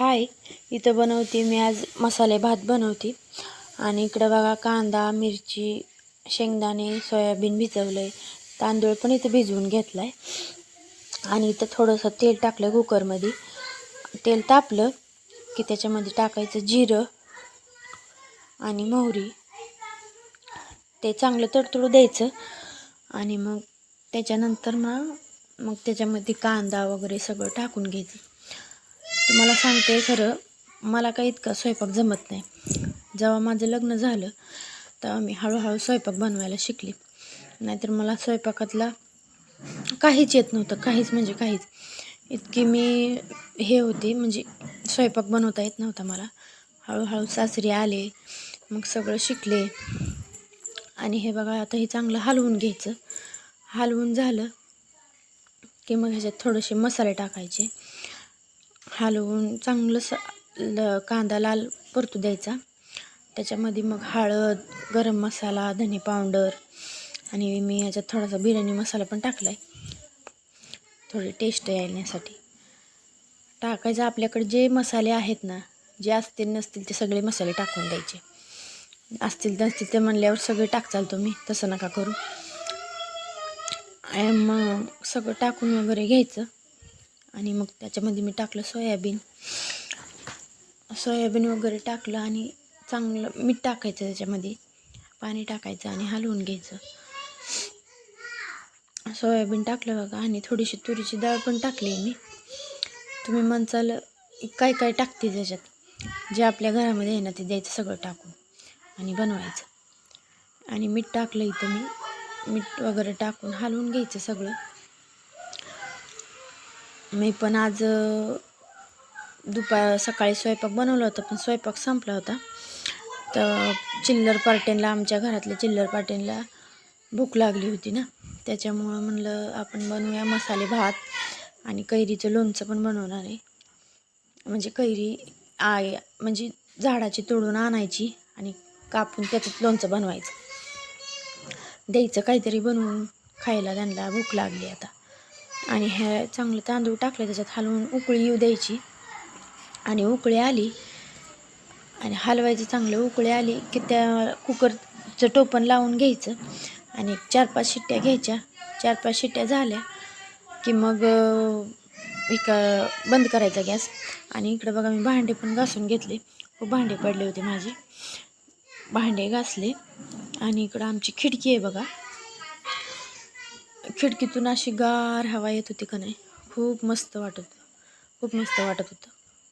हाय, इथं बनवते मी आज मसाले भात बनवते. आणि इकडं बघा कांदा, मिरची, शेंगदाणे, सोयाबीन भिजवलंय, तांदूळ पण इथं भिजवून घेतलाय. आणि इथं थोडंसं तेल टाकलं कुकरमध्ये. तेल तापलं की त्याच्यामध्ये टाकायचं जिरं आणि मोहरी. ते चांगलं तडतडू द्यायचं. आणि मग त्याच्यानंतर मग त्याच्यामध्ये कांदा वगैरे सगळं टाकून घ्यायचं. तुम्हाला सांगते खरं, मला काही इतका स्वयंपाक जमत नाही. जेव्हा माझं लग्न झालं तेव्हा मी हळूहळू स्वयंपाक बनवायला शिकले. नाहीतर मला स्वयंपाकातला काहीच येत नव्हतं, काहीच म्हणजे काहीच. इतकी मी हे होते, म्हणजे स्वयंपाक बनवता येत नव्हता मला. हळूहळू सासरी आले, मग सगळं शिकले. आणि हे बघा, आता हे चांगलं हलवून घ्यायचं. हलवून झालं की मग ह्याच्यात थोडेसे मसाले टाकायचे. हलवून चांगलं कांदा लाल परतू द्यायचा. त्याच्यामध्ये मग हळद, गरम मसाला, धने पावडर आणि मी याच्यात थोडासा बिर्याणी मसाला पण टाकला आहे, थोडी टेस्ट येण्यासाठी टाकायचं. आपल्याकडे जे मसाले आहेत ना, जे असतील नसतील ते सगळे मसाले टाकून द्यायचे. असतील नसतील ते म्हणल्यावर सगळे टाकचाल तुम्ही, तसं नका करू. मग सगळं टाकून वगैरे घ्यायचं. आणि मग त्याच्यामध्ये मी टाकलं सोयाबीन वगैरे टाकलं. आणि चांगलं मीठ टाकायचं, त्याच्यामध्ये पाणी टाकायचं आणि हलवून घ्यायचं. सोयाबीन टाकलं बघा. आणि थोडीशी तुरीची डाळ पण टाकली मी. तुम्ही म्हणसाल काय काय टाकते त्याच्यात, जे आपल्या घरामध्ये आहे ना ते द्यायचं सगळं टाकून आणि बनवायचं. आणि मीठ टाकलं इथं मी, मीठ वगैरे टाकून हलवून घ्यायचं सगळं. मी पण आज सकाळी स्वयंपाक बनवला होता, पण स्वयंपाक संपला होता. तर चिल्लर पार्ट्यांना, आमच्या घरातल्या चिल्लर पार्ट्यांना भूक लागली होती ना, त्याच्यामुळं म्हणलं आपण बनवूया मसाले भात. आणि कैरीचं लोणचं पण बनवणार आहे. म्हणजे कैरी म्हणजे झाडाची तोडून आणायची आणि कापून त्याच्यात लोणचं बनवायचं, द्यायचं काहीतरी बनवून खायला. त्यांना भूक लागली आता. आणि हे चांगलं तांदूळ टाकले त्याच्यात, हलवून उकळी येऊ द्यायची. आणि उकळी आली आणि हलवायचं चांगलं. उकळी आली की त्या कुकरचं टोपण लावून घ्यायचं आणि 4-5 शिट्ट्या घ्यायच्या. 4-5 शिट्ट्या झाल्या की मग बंद करायचा गॅस. आणि इकडं बघा, मी भांडे पण घासून घेतले. खूप भांडे पडले होते माझे, भांडे घासले. आणि इकडं आमची खिडकी आहे बघा, खिडकीतून अशी गार हवा येत होती का नाही, खूप मस्त वाटत होतं.